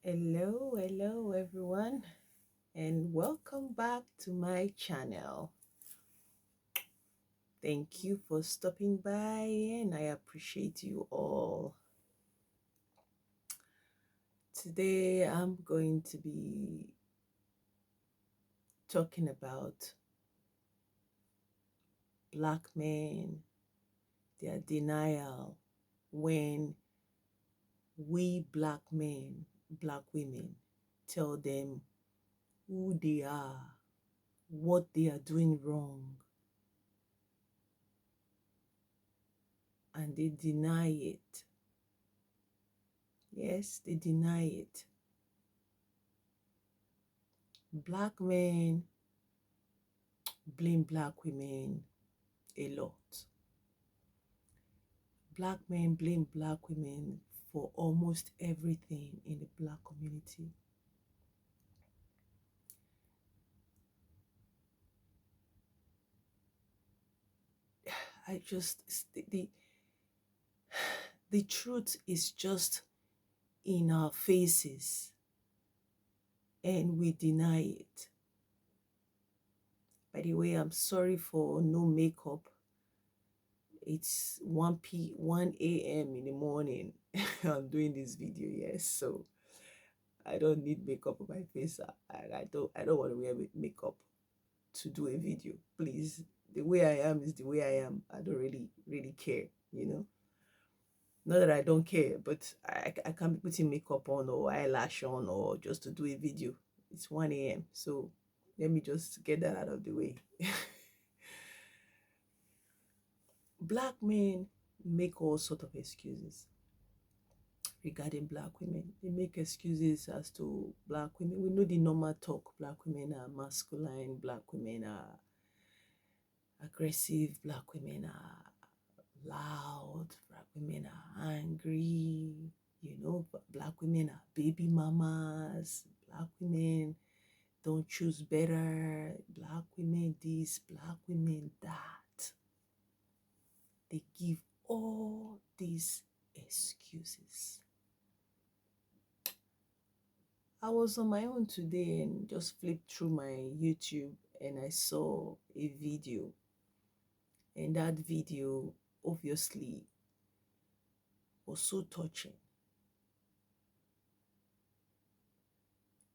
Hello everyone, and welcome back to my channel. Thank you for stopping by, and I appreciate you all. Today, I'm going to be talking about black men, their denial when we black men, black women, tell them who they are, what they are doing wrong, and they deny it. Yes, they deny it. Black men blame black women a lot. Black men blame black women for almost everything in the black community. I just the truth is just in our faces and we deny it. By the way, I'm sorry for no makeup. It's 1 a.m. in the morning. I'm doing this video, yes, so I don't need makeup on my face. I don't want to wear makeup to do a video. Please, the way I am is the way I am. I don't really care. Not that I don't care, but I can't be putting makeup on or eyelash on or just to do a video. It's 1 a.m. So let me just get that out of the way. Black men make all sort of excuses regarding black women. They make excuses as to black women. We know the normal talk. Black women are masculine. Black women are aggressive. Black women are loud. Black women are angry. Black women are baby mamas. Black women don't choose better. Black women this. Black women that. They give all these excuses. I was on my own today and just flipped through my YouTube and I saw a video. And that video obviously was so touching.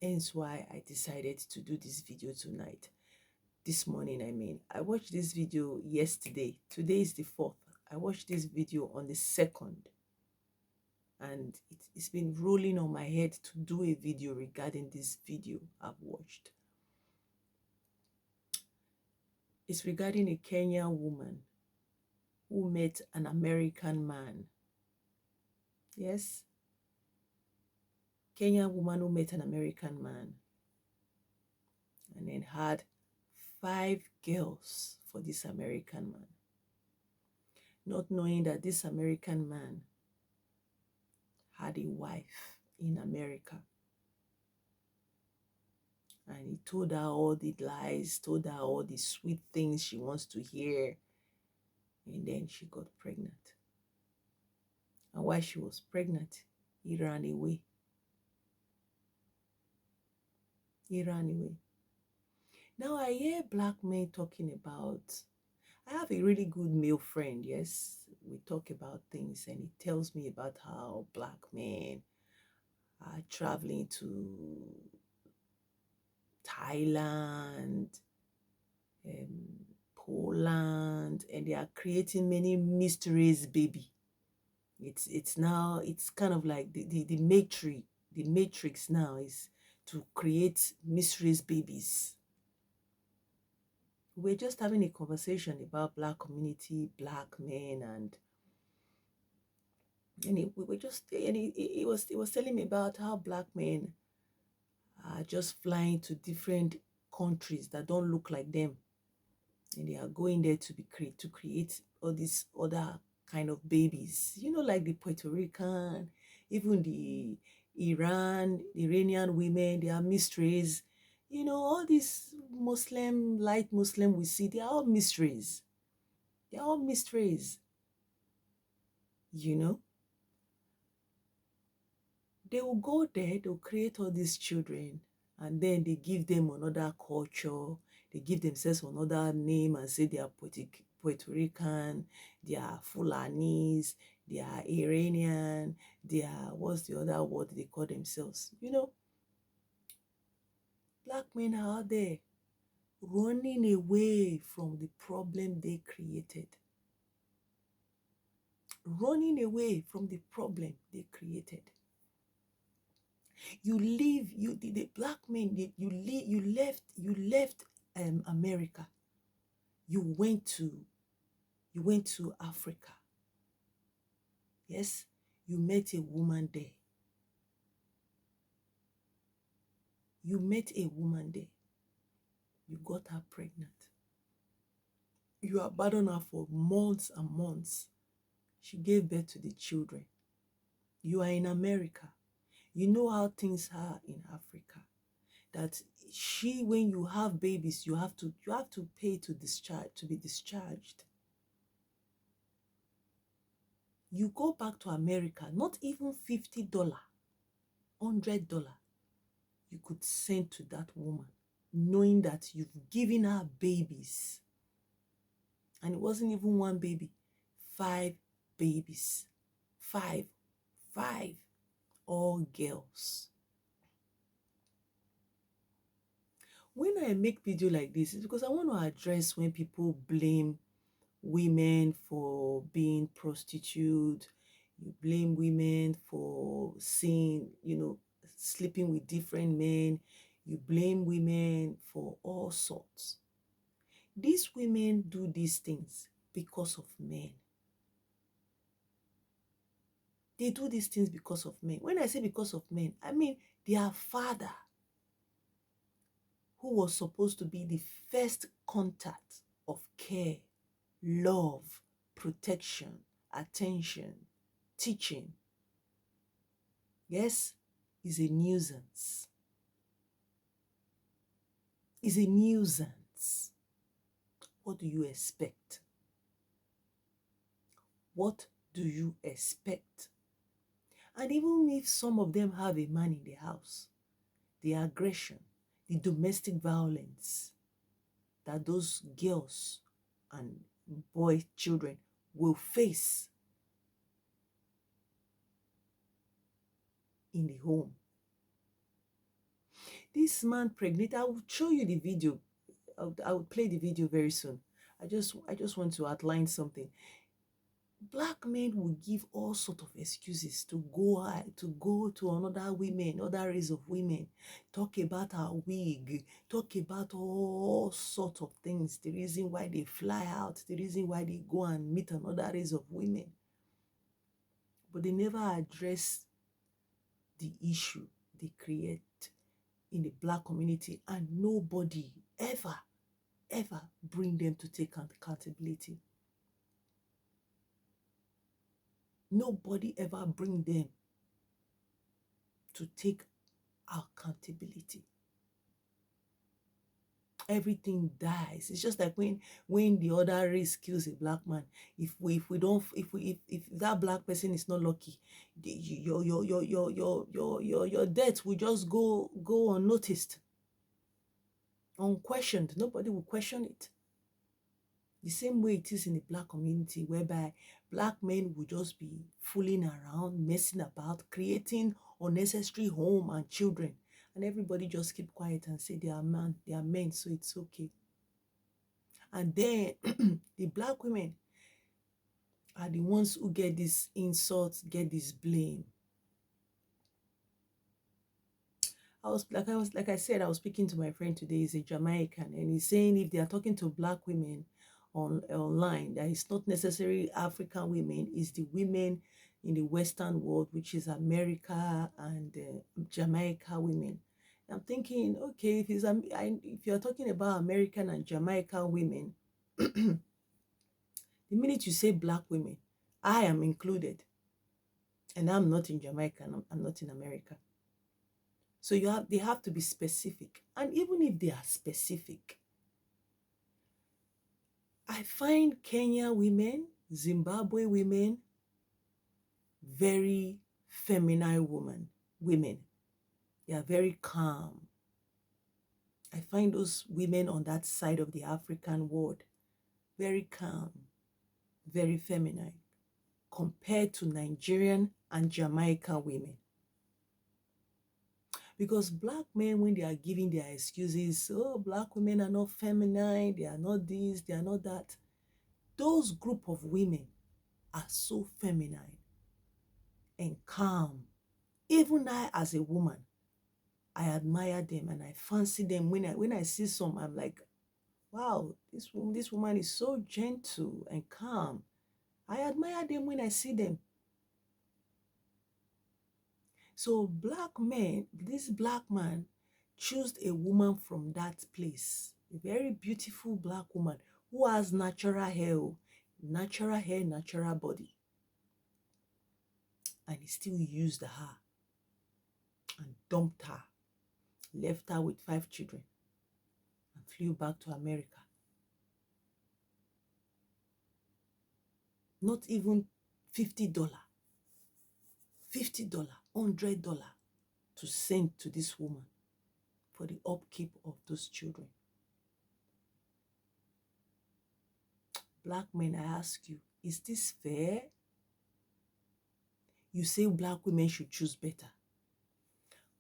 Hence why I decided to do this video tonight. This morning, I mean. I watched this video yesterday. Today is the 4th. I watched this video on the 2nd. And it's been rolling on my head to do a video regarding this video I've watched. It's regarding a Kenyan woman who met an American man. Yes, Kenyan woman who met an American man and then had 5 girls for this American man, not knowing that this American man had a wife in America. And he told her all the lies, told her all the sweet things she wants to hear. And then she got pregnant. And while she was pregnant, he ran away. He ran away. Now I hear black men talking about, I have a really good male friend, yes. We talk about things and he tells me about how black men are traveling to Thailand, Poland, and they are creating many mysteries, baby. It's kind of like the matrix now is to create mysteries babies. We're just having a conversation about black community, black men, and he was telling me about how black men are just flying to different countries that don't look like them, and they are going there to create all these other kind of babies, like the Puerto Rican, even the Iranian women. They are mysteries. All these light Muslim we see, they are all mysteries. They're all mysteries. They will go there, they'll create all these children, and then they give them another culture. They give themselves another name and say they are Puerto Rican, they are Fulanese, they are Iranian, they are, what's the other word they call themselves? Black men are out there running away from the problem they created. Running away from the problem they created. You leave, the black men, you left America. You went to Africa. Yes, you met a woman there. You met a woman there. You got her pregnant. You abandoned her for months and months. She gave birth to the children. You are in America. You know how things are in Africa. That when you have babies, you have to pay to be discharged. You go back to America, not even $50, $100 you could send to that woman, knowing that you've given her babies. And it wasn't even one baby, 5 babies. 5, all girls. When I make video like this, it's because I want to address when people blame women for being prostitute. You blame women for sleeping with different men. You blame women for all sorts. These women do these things because of men. They do these things because of men. When I say because of men, I mean their father, who was supposed to be the first contact of care, love, protection, attention, teaching, yes, is a nuisance. Is a nuisance. What do you expect? What do you expect? And even if some of them have a man in the house, the aggression, the domestic violence that those girls and boy children will face in the home. This man pregnant, I will show you the video. I will play the video very soon. I just want to outline something. Black men will give all sorts of excuses to go to another women, other race of women, talk about our wig, talk about all sorts of things, the reason why they fly out, the reason why they go and meet another race of women. But they never address the issue they create in the black community, and nobody ever bring them to take accountability. Nobody ever bring them to take accountability. Everything dies. It's just like when the other race kills a black man. If that black person is not lucky, your death will just go unnoticed, unquestioned. Nobody will question it. The same way it is in the black community, whereby black men will just be fooling around, messing about, creating unnecessary home and children. And everybody just keep quiet and say they are men, so it's okay. And then the black women are the ones who get this insult, get this blame. Like I said, I was speaking to my friend today. He's a Jamaican, and he's saying if they are talking to black women online, that it's not necessarily African women, it's the women in the Western world, which is America and Jamaica women. I'm thinking, okay, if you're talking about American and Jamaican women, the minute you say black women, I am included, and I'm not in Jamaica, and I'm not in America. So they have to be specific. And even if they are specific, I find Kenya women, Zimbabwe women, very feminine women, women. They are very calm. I find those women on that side of the African world very calm, very feminine, compared to Nigerian and Jamaican women. Because black men, when they are giving their excuses, oh, black women are not feminine, they are not this, they are not that. Those group of women are so feminine and calm. Even I, as a woman, I admire them and I fancy them. When I see some, I'm like, wow, this woman is so gentle and calm. I admire them when I see them. So black men, this black man chose a woman from that place, a very beautiful black woman who has natural hair, natural body. And he still used her and dumped her, left her with 5 children, and flew back to America. Not even $50, $100 to send to this woman for the upkeep of those children. Black men, I ask you, is this fair? You say black women should choose better.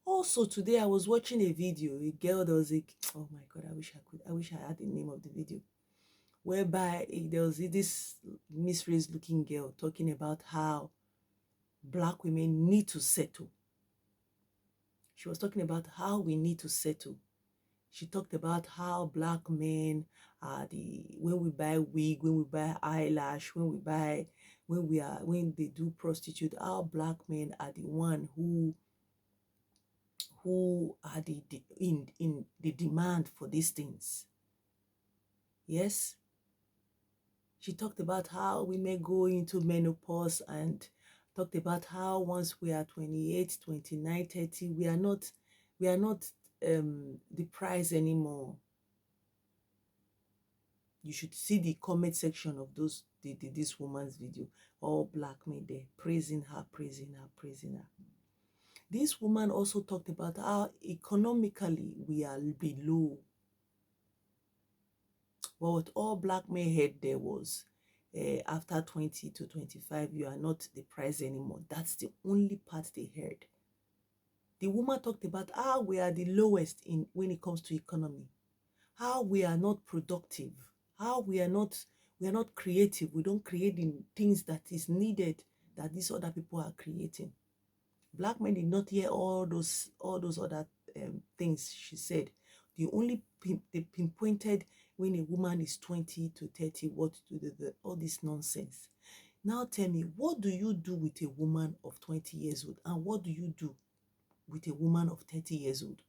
Also, today I was watching a video, a girl that was like, oh my God, I wish I had the name of the video, whereby there was this misraised looking girl talking about how black women need to settle. She was talking about how we need to settle. She talked about how black men are when we buy wig, when we buy eyelash, when they do prostitute, our black men are the one who are in the demand for these things. Yes. She talked about how women go into menopause and talked about how once we are 28, 29, 30, we are not the prize anymore. You should see the comment section of this woman's video. All black men there praising her. This woman also talked about how economically we are below. But what all black men heard there was, after 20 to 25, you are not the prize anymore. That's the only part they heard. The woman talked about how we are the lowest when it comes to economy, how we are not productive, how we are not creative. We don't create the things that is needed that these other people are creating. Black men did not hear all those other things she said. They pinpointed when a woman is 20 to 30, what to do, all this nonsense. Now tell me, what do you do with a woman of 20 years old? And what do you do with a woman of 30 years old?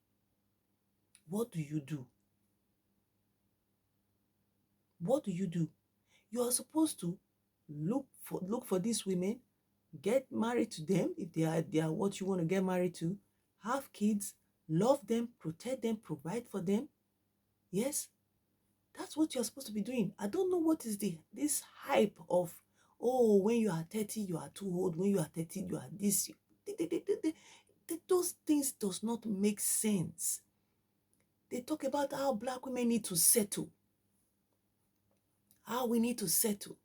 What do you do? What do you do? You are supposed to look for these women, get married to them if they are what you want to get married to, have kids, love them, protect them, provide for them. Yes, that's what you're supposed to be doing. I don't know what is this hype of, oh, when you are 30, you are too old. When you are 30, you are this. Those things does not make sense. They talk about how black women need to settle. How we need to settle.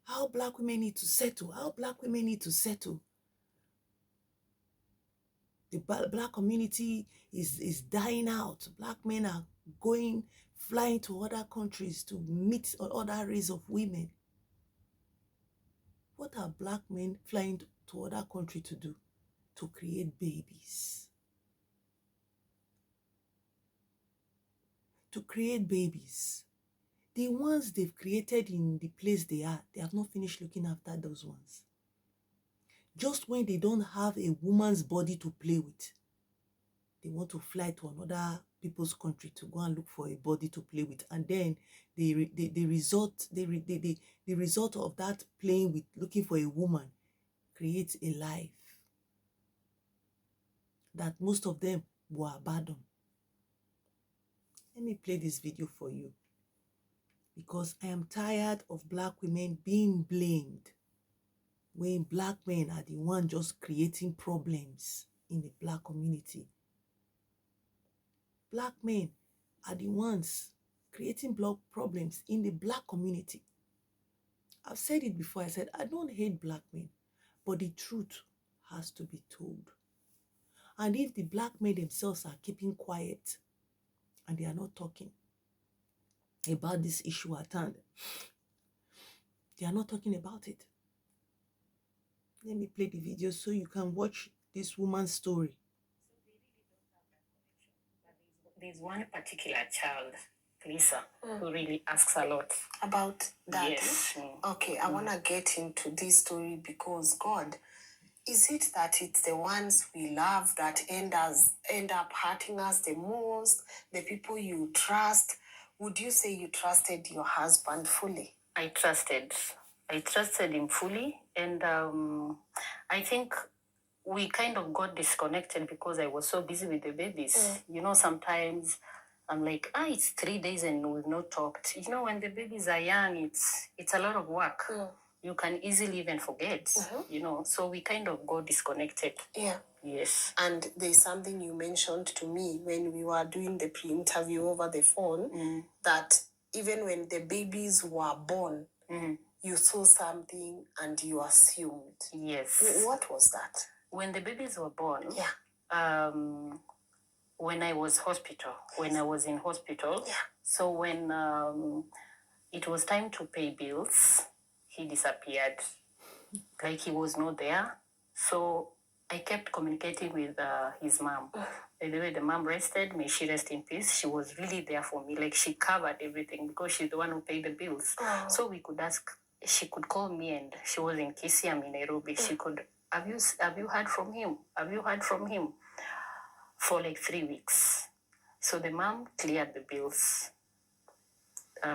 How black women need to settle. How black women need to settle. The black community is dying out. Black men are flying to other countries to meet other race of women. What are black men flying to other countries to do? To create babies. To create babies. The ones they've created in the place they have not finished looking after those ones. Just when they don't have a woman's body to play with, they want to fly to another people's country to go and look for a body to play with. And then the result of that playing with, looking for a woman, creates a life that most of them will abandon. Let me play this video for you, because I am tired of black women being blamed. when black men are the one just creating problems in the black community. Black men are the ones creating block problems in the black community. I've said it before. I said, I don't hate black men, but the truth has to be told. And if the black men themselves are keeping quiet and they are not talking about this issue at hand, they are not talking about it. Let me play the video so you can watch this woman's story. There's one particular child, Lisa, who really asks a lot about that. Yes. Okay, I want to get into this story because God, is it that it's the ones we love that end up hurting us the most, the people you trust? Would you say you trusted your husband fully? I trusted him fully, and I think we kind of got disconnected because I was so busy with the babies. You know, sometimes I'm like, it's 3 days and we've not talked. You know, when the babies are young, it's a lot of work. You can easily even forget, you know, so we kind of got disconnected. Yeah. Yes. And there's something you mentioned to me when we were doing the pre-interview over the phone, that even when the babies were born, you saw something and you assumed. Yes. What was that? When the babies were born, when I was in hospital, so when it was time to pay bills, he disappeared. Like he was not there. So I kept communicating with his mom. By the way, the mom rested. May she rest in peace. She was really there for me. Like she covered everything because she's the one who paid the bills. So we could ask. She could call me, and she was in Kisii, I'm in Nairobi. She could. Have you heard from him? Have you heard from him? For like 3 weeks. So the mom cleared the bills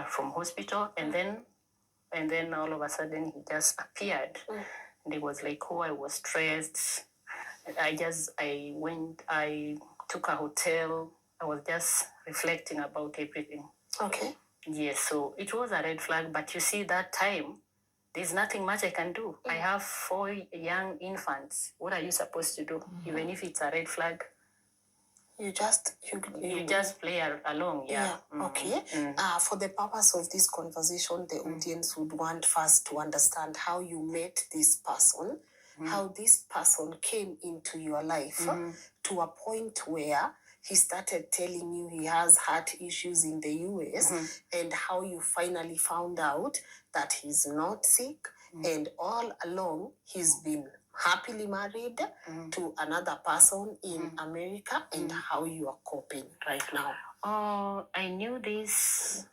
from hospital, and then all of a sudden he just appeared. And it was like, I was stressed. I took a hotel. I was just reflecting about everything. Okay. Yes, so it was a red flag, but you see that time, there's nothing much I can do. I have 4 young infants. What are you supposed to do? Even if it's a red flag, you just play along. Yeah. Okay. For the purpose of this conversation, the audience would want first to understand how you met this person, how this person came into your life to a point where he started telling you he has heart issues in the US, and how you finally found out that he's not sick, and all along he's been happily married to another person in America, and how you are coping right now. I knew this.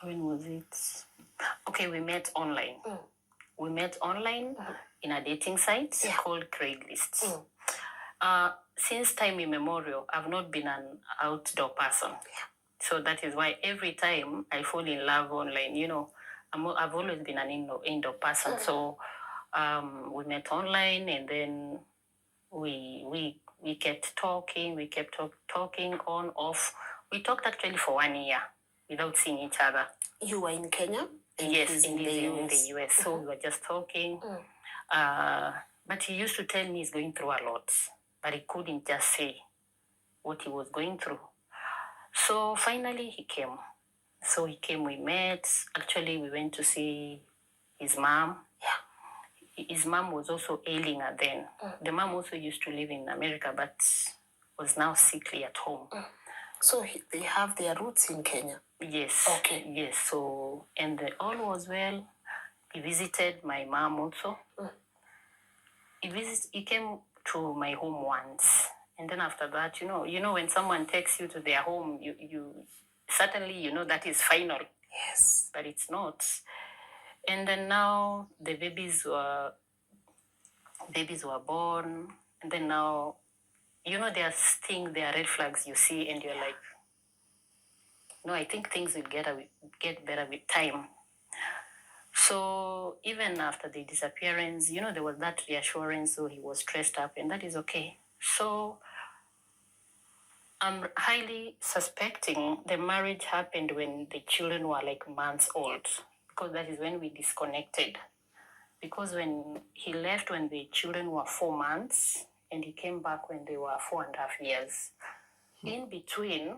When was it? Okay, we met online. We met online in a dating site called Craigslist. Since time immemorial, I've not been an outdoor person. So that is why every time I fall in love online, you know, I've always been an indoor person. So we met online, and then we kept talking. We kept talking on, off. We talked actually for 1 year without seeing each other. You were in Kenya? Yes, in the US. So we were just talking. But he used to tell me he's going through a lot, but he couldn't just say what he was going through. So finally he came. So he came, we met. Actually, we went to see his mom. His mom was also ailing at then. The mom also used to live in America, but was now sickly at home. So they have their roots in Kenya? Yes. Okay. Yes. So, and all was well. He visited my mom also. He came to my home once. And then after that, you know, when someone takes you to their home, you certainly, you know, that is final. Yes. But it's not. And then now the babies were born. And then now, you know, there are red flags you see, and you're like, no, I think things will get better with time. So even after the disappearance, you know, there was that reassurance, so he was stressed up, and that is okay. So I'm highly suspecting the marriage happened when the children were like months old, because that is when we disconnected. because when he left when the children were 4 months, and he came back when they were 4.5 years. In between,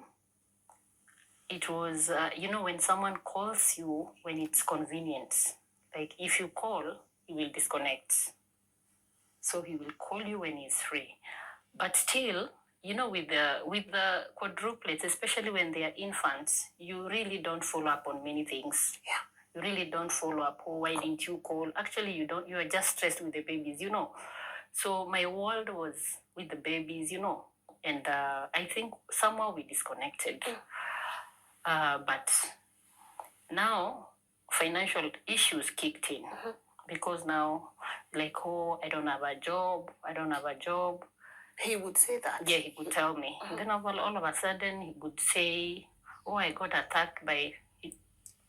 it was, when someone calls you when it's convenient, like if you call, he will disconnect. So he will call you when he's free. But still, with the quadruplets, especially when they are infants, you really don't follow up on many things. Yeah. You really don't follow up. Oh, why didn't you call? Actually, you don't. You are just stressed with the babies, So my world was with the babies, and I think somehow we disconnected. But now financial issues kicked in because now, like, oh, I don't have a job. He would say that. Yeah, he would tell me. And then all of a sudden, he would say, oh, I got attacked by...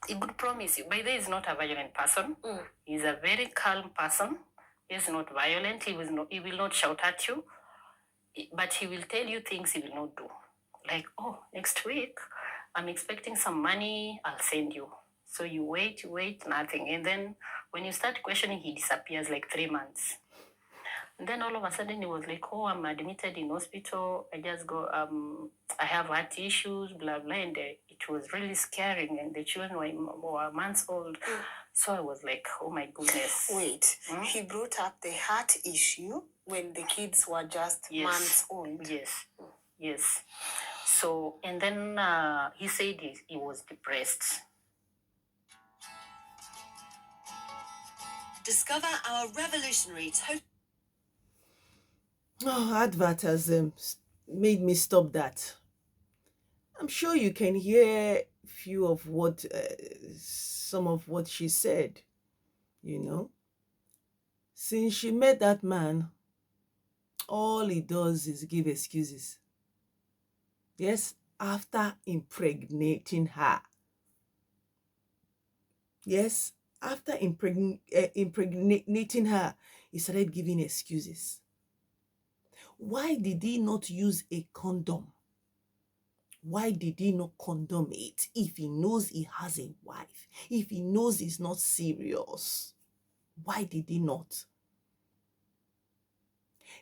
He would promise you. By the way, he's not a violent person. He's a very calm person. He's not violent. He will not shout at you. But he will tell you things he will not do. Like, oh, next week, I'm expecting some money. I'll send you. So you wait, nothing. And then when you start questioning, he disappears like 3 months. And then all of a sudden he was like, oh, I'm admitted in hospital. I just go, I have heart issues, blah, blah. And it was really scaring. And the children were months old. So I was like, oh my goodness. Wait, he brought up the heart issue when the kids were just months old. Yes. So, and then he said he was depressed. Discover our revolutionary advert has made me stop that. I'm sure you can hear few of what some of what she said. Since she met that man, all he does is give excuses. Yes, after impregnating her. Yes, after impregnating her, he started giving excuses. Why did he not use a condom? Why did he not condom it if he knows he has a wife? If he knows he's not serious? Why did he not?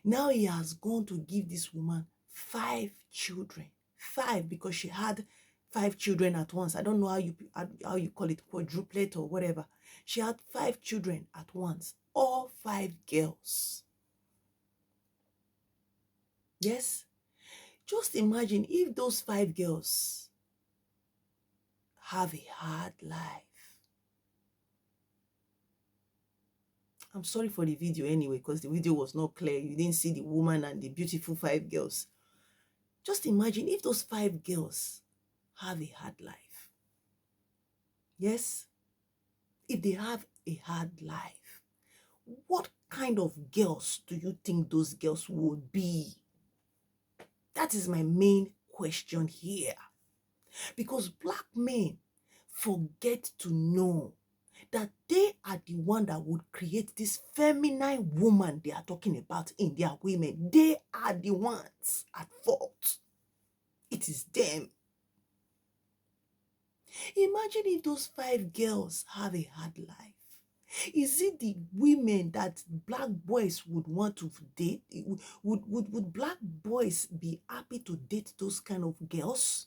Now he has gone to give this woman 5 children. 5, because she had 5 children at once. I don't know how you call it, quadruplet or whatever. She had 5 children at once. All 5 girls. Yes? Just imagine if those 5 girls have a hard life. I'm sorry for the video anyway, because the video was not clear. You didn't see the woman and the beautiful 5 girls. Just imagine if those 5 girls have a hard life. Yes? If they have a hard life, what kind of girls do you think those girls would be? That is my main question here. Because black men forget to know that they are the one that would create this feminine woman they are talking about in their women. They are the ones at fault. It is them. Imagine if those 5 girls have a hard life. Is it the women that black boys would want to date? Would black boys be happy to date those kind of girls?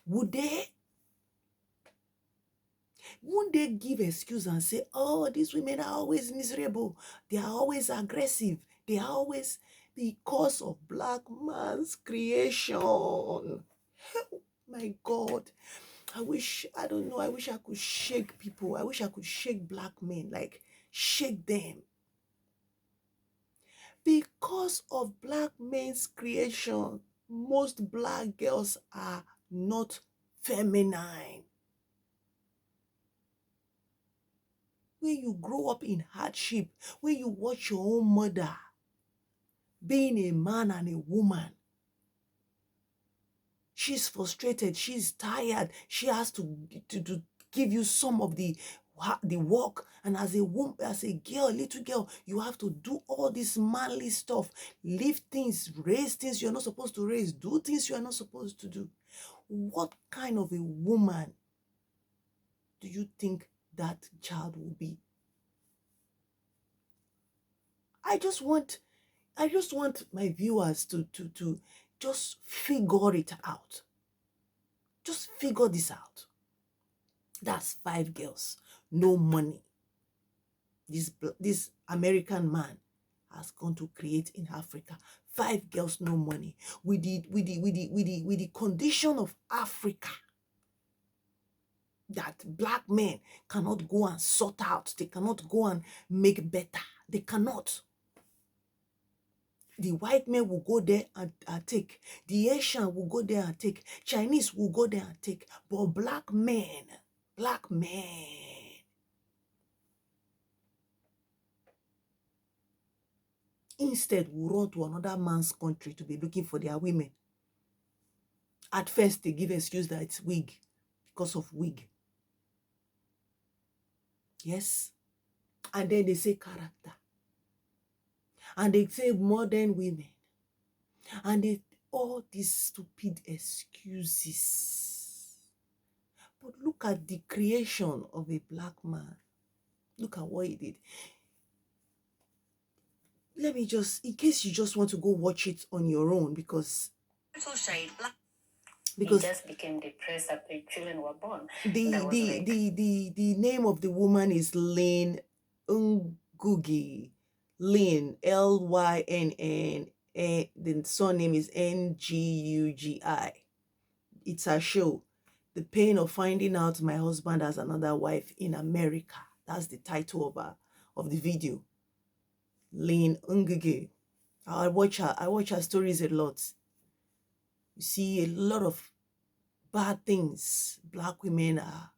Would they? Won't they give excuse and say, oh, these women are always miserable. They are always aggressive. They are always because of black man's creation. Oh, my God. I wish I could shake people. I wish I could shake black men, like shake them. Because of black men's creation, most black girls are not feminine. When you grow up in hardship, when you watch your own mother being a man and a woman, she's frustrated, she's tired, she has to give you some of the work, and as a woman, as a girl, little girl, you have to do all this manly stuff, lift things, raise things you're not supposed to raise, do things you're not supposed to do. What kind of a woman do you think that child will be. I just want my viewers to just figure it out. Just figure this out. That's 5 girls, no money. This American man has gone to create in Africa. 5 girls, no money. With the condition of Africa, that black men cannot go and sort out. They cannot go and make better. They cannot. The white men will go there and take. The Asian will go there and take. Chinese will go there and take. But black men, instead will run to another man's country to be looking for their women. At first, they give excuse that it's wig, because of wig. Yes. And then they say character. And they say modern women. And they all these stupid excuses. But look at the creation of a black man. Look at what he did. Let me just, in case you just want to go watch it on your own, because he just became depressed after children were born. the name of the woman is Lynn Ngugi. Lynn, Lynn, the surname is Ngugi. It's a show. The Pain of Finding Out My Husband Has Another Wife in America. That's the title of the video. Lynn Ngugi. I watch her stories a lot. You see a lot of bad things black women are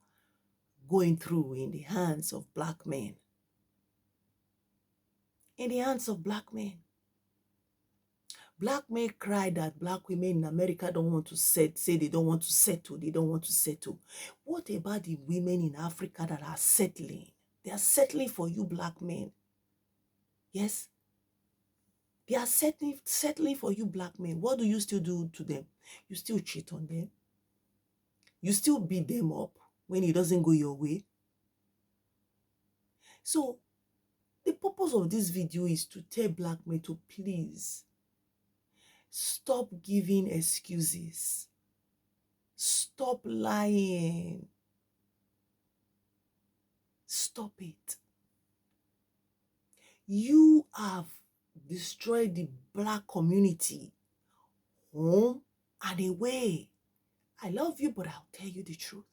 going through in the hands of black men. In the hands of black men. Black men cry that black women in America don't want to say they don't want to settle. They don't want to settle. What about the women in Africa that are settling? They are settling for you black men. Yes? They are settling for you black men. What do you still do to them? You still cheat on them. You still beat them up when it doesn't go your way. So, the purpose of this video is to tell black men to please stop giving excuses. Stop lying. Stop it. You have destroyed the black community home and away. I love you, but I'll tell you the truth.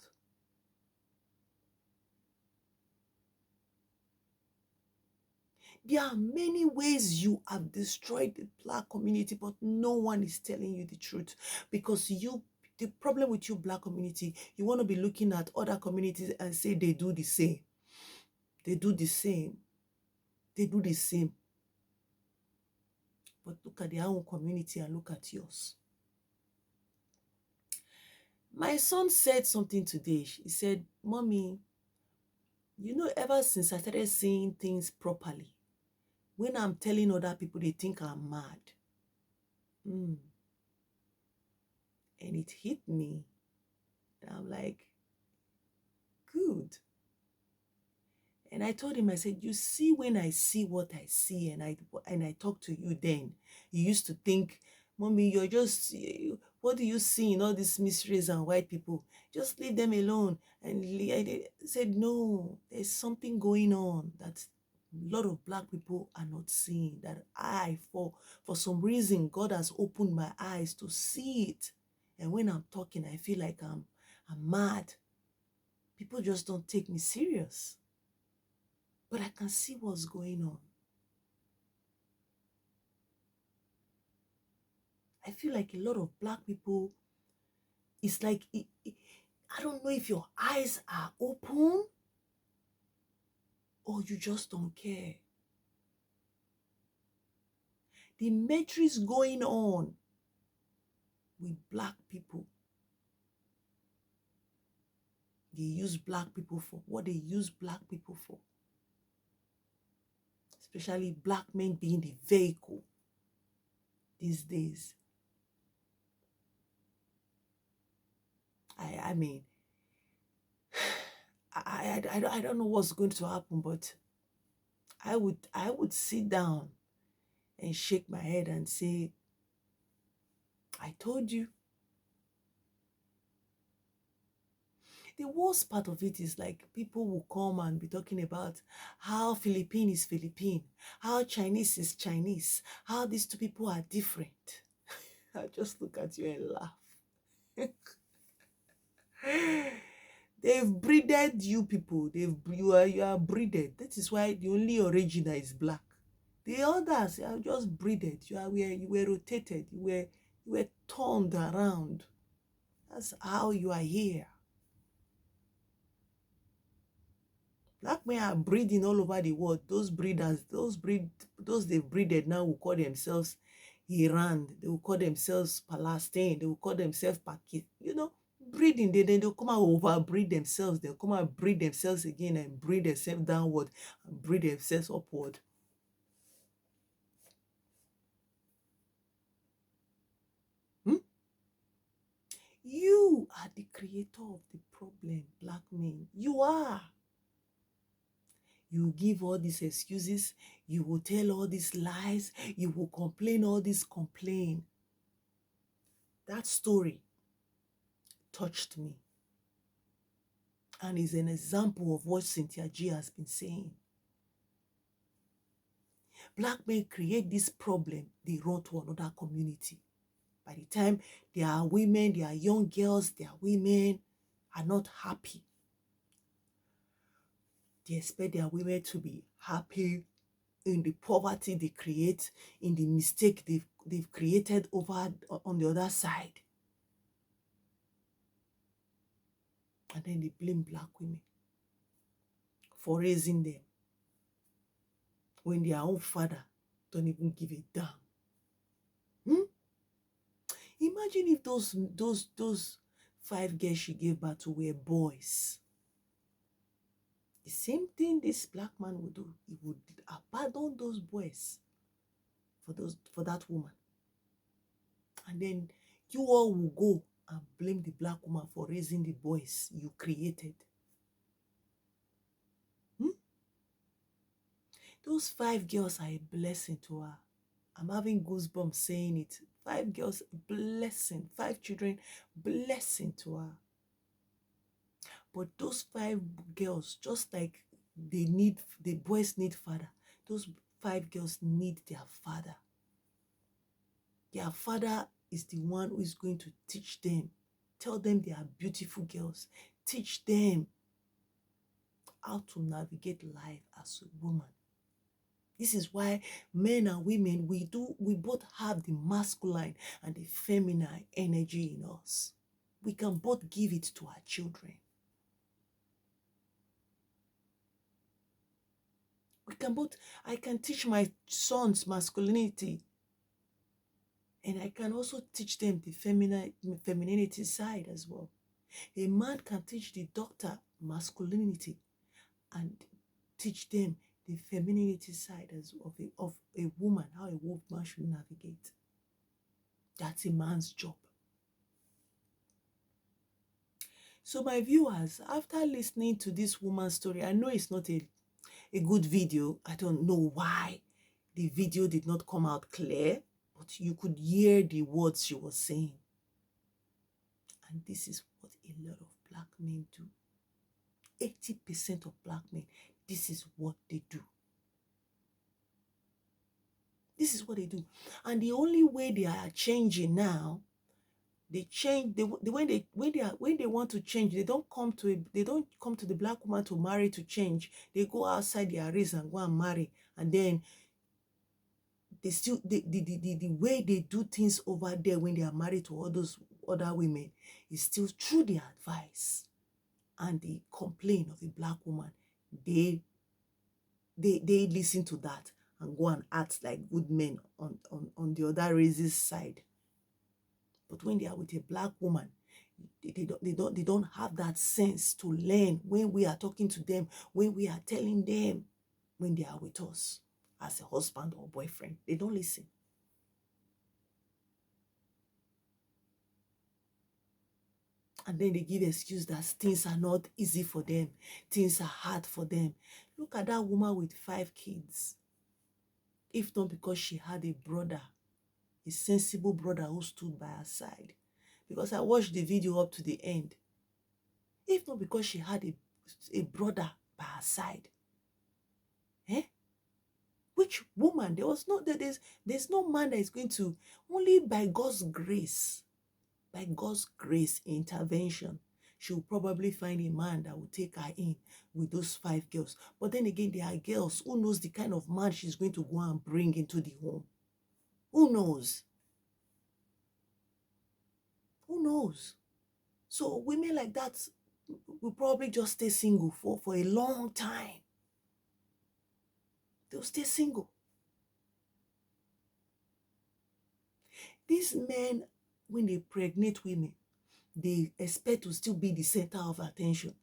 There are many ways you have destroyed the black community, but no one is telling you the truth. Because the problem with you black community, you want to be looking at other communities and say they do the same. They do the same. They do the same. But look at their own community and look at yours. My son said something today. He said, Mommy, you know, ever since I started seeing things properly, when I'm telling other people, they think I'm mad. And it hit me. And I'm like, good. And I told him, I said, you see, when I see what I see and I talk to you then, you used to think, Mommy, you're just, what do you see in all these mysteries and white people? Just leave them alone. And I said, no, there's something going on that a lot of black people are not seeing, that for some reason, God has opened my eyes to see it. And when I'm talking, I feel like I'm mad. People just don't take me serious. But I can see what's going on. I feel like a lot of black people, it's like, I don't know if your eyes are open or you just don't care. The matrix going on with black people. They use black people for what they use black people for. Especially black men being the vehicle these days. I mean, I don't know what's going to happen, but I would sit down and shake my head and say, I told you. The worst part of it is like people will come and be talking about how Philippine is Philippine, how Chinese is Chinese, how these two people are different. I just look at you and laugh. They've breeded you people. You are breeded. That is why the only original is black. The others are just breeded. You were rotated. You were turned around. That's how you are here. Black men are breeding all over the world. Those breeders, those they've breeded now will call themselves Iran. They will call themselves Palestine. They will call themselves Pakistan. You know, breeding. They'll come out overbreed themselves. They'll come out breed themselves again and breed themselves downward and breed themselves upward. You are the creator of the problem, black men. You are. You give all these excuses. You will tell all these lies. You will complain all this complain. That story touched me and is an example of what Cynthia G has been saying. Black men create this problem, they run to another community. By the time there are women, there are young girls, there are women are not happy. They expect their women to be happy in the poverty they create, in the mistake they've created over on the other side. And then they blame black women for raising them when their own father don't even give a damn. Imagine if those 5 girls she gave birth to were boys. The same thing this black man would do. He would abandon those boys for that woman. And then you all will go and blame the black woman for raising the boys you created. Those 5 girls are a blessing to her. I'm having goosebumps saying it. 5 girls, blessing. 5 children, blessing to her. But those 5 girls, just like the boys need father, those 5 girls need their father. Their father is the one who is going to teach them. Tell them they are beautiful girls. Teach them how to navigate life as a woman. This is why men and women, we both have the masculine and the feminine energy in us. We can both give it to our children. I can teach my sons masculinity, and I can also teach them the femininity side as well. A man can teach the doctor masculinity and teach them the femininity side of a woman, how a woman should navigate. That's a man's job. So my viewers, after listening to this woman's story, I know it's not a good video. I don't know why the video did not come out clear, but you could hear the words she was saying. And this is what a lot of black men do. 80% of black men, this is what they do. This is what they do. And the only way they are changing now, they change. When they want to change, they don't come to the black woman to marry to change. They go outside their race and go and marry, and then they still the way they do things over there when they are married to all those other women is still through their advice and the complaint of a black woman. They listen to that and go and act like good men on the other race's side. But when they are with a black woman, they don't have that sense to learn when we are talking to them, when we are telling them, when they are with us as a husband or boyfriend. They don't listen. And then they give excuse that things are not easy for them. Things are hard for them. Look at that woman with 5 kids. If not because she had a brother, a sensible brother who stood by her side. Because I watched the video up to the end. If not because she had a brother by her side. Eh? Which woman? There's no man that is going to, only by God's grace, intervention, she'll probably find a man that will take her in with those 5 girls. But then again, there are girls who knows the kind of man she's going to go and bring into the home. Who knows? Who knows? So women like that will probably just stay single for a long time. They'll stay single. These men, when they pregnate women, they expect to still be the center of attention.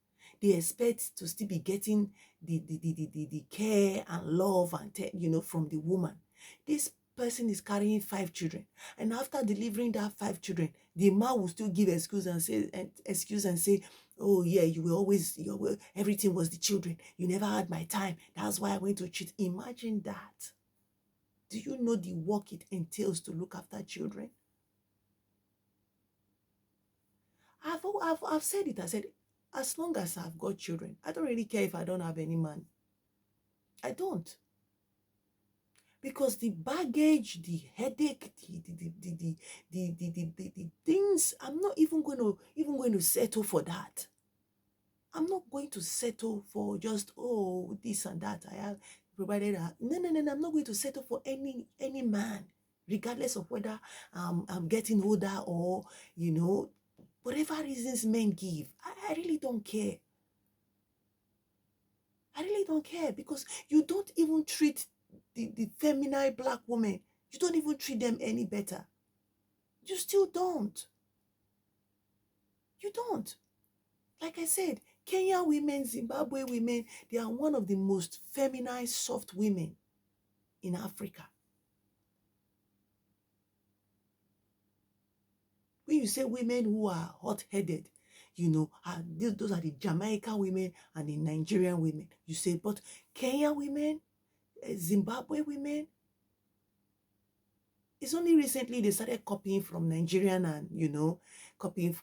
They expect to still be getting the care and love and from the woman. This person is carrying 5 children, and after delivering that 5 children, the man will still give excuse and say, oh yeah, everything was the children. You never had my time. That's why I went to cheat. Imagine that. Do you know the work it entails to look after children? I've said it. I said, as long as I've got children, I don't really care if I don't have any man. I don't. Because the baggage, the headache, the things, I'm not even going to settle for that. I'm not going to settle for just, oh, this and that. I have provided that. No. I'm not going to settle for any man, regardless of whether I'm getting older or, whatever reasons men give. I really don't care. I really don't care, because you don't even treat the feminine black woman. You don't even treat them any better. You still don't. You don't. Like I said, Kenya women, Zimbabwe women, they are one of the most feminine, soft women in Africa. When you say women who are hot-headed, those are the Jamaican women and the Nigerian women. You say, but Kenya women, Zimbabwe women, it's only recently they started copying from Nigerian and, copying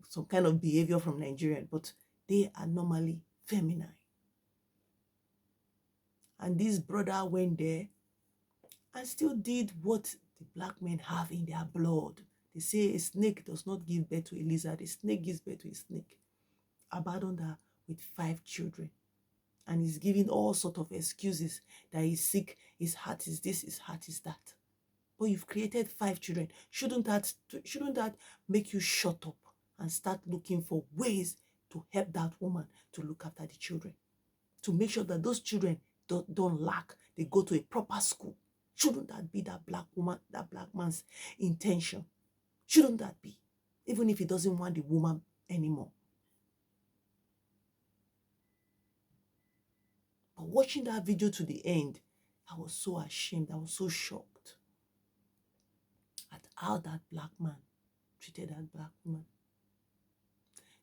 some kind of behavior from Nigerian, but they are normally feminine. And this brother went there and still did what the black men have in their blood. They say a snake does not give birth to a lizard. A snake gives birth to a snake. Abandoned her with 5 children. And he's giving all sorts of excuses that he's sick, his heart is this, his heart is that. But you've created 5 children. Shouldn't that make you shut up and start looking for ways to help that woman to look after the children? To make sure that those children don't lack. They go to a proper school. Shouldn't that be that black man's intention? Shouldn't that be? Even if he doesn't want the woman anymore. But watching that video to the end, I was so ashamed. I was so shocked at how that black man treated that black woman.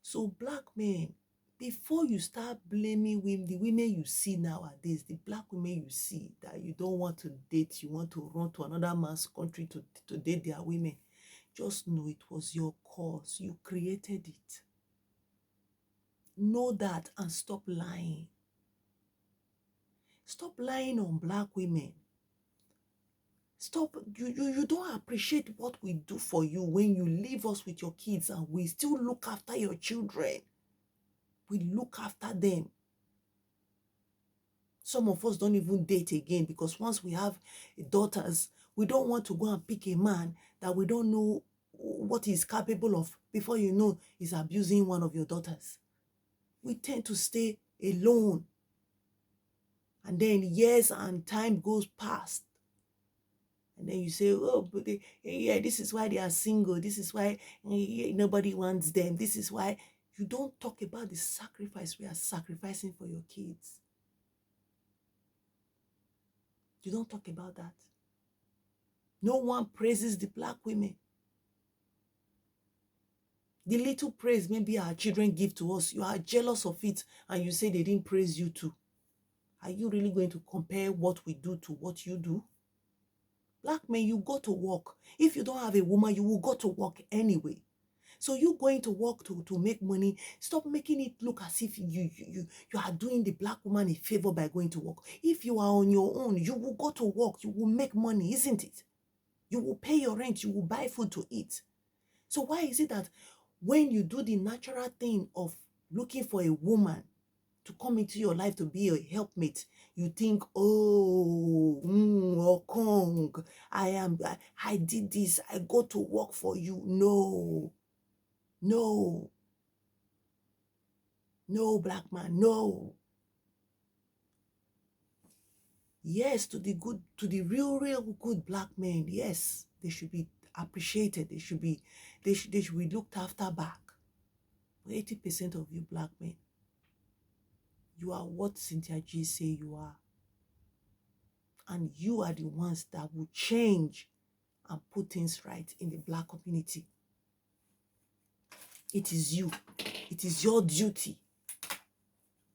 So black men, before you start blaming the women you see nowadays, the black women you see that you don't want to date, you want to run to another man's country to date their women, just know it was your cause. You created it. Know that and stop lying. Stop lying on black women. Stop. You don't appreciate what we do for you when you leave us with your kids and we still look after your children. We look after them. Some of us don't even date again because once we have daughters, we don't want to go and pick a man that we don't know what he's capable of. Before you know, he's abusing one of your daughters. We tend to stay alone. And then years and time goes past. And then you say, oh, but this is why they are single. This is why nobody wants them. This is why you don't talk about the sacrifice we are sacrificing for your kids. You don't talk about that. No one praises the black women. The little praise maybe our children give to us, you are jealous of it, and you say they didn't praise you too. Are you really going to compare what we do to what you do? Black men, you go to work. If you don't have a woman, you will go to work anyway. So you going to work to make money, stop making it look as if you are doing the black woman a favor by going to work. If you are on your own, you will go to work, you will make money, isn't it? You will pay your rent, you will buy food to eat. So why is it that when you do the natural thing of looking for a woman to come into your life to be a helpmate, you think, oh, Okong, I did this, I go to work for you. No, no, no, black man, no. Yes, to the real good black men, yes, they should be appreciated. They should be looked after back. But 80% of you black men, you are what Cynthia G say you are. And you are the ones that will change and put things right in the black community. It is you. It is your duty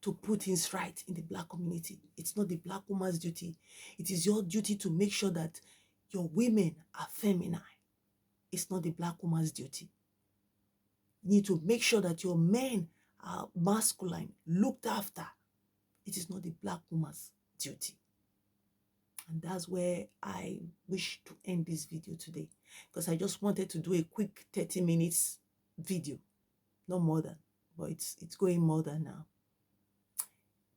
to put things right in the black community. It's not the black woman's duty. It is your duty to make sure that your women are feminine. It's not the black woman's duty. You need to make sure that your men are masculine, looked after. It is not the black woman's duty. And that's where I wish to end this video today, because I just wanted to do a quick 30 minutes video, no more than, but it's going more than now.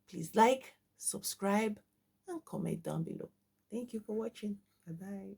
Please like, subscribe, and comment down below. Thank you for watching. Bye-bye.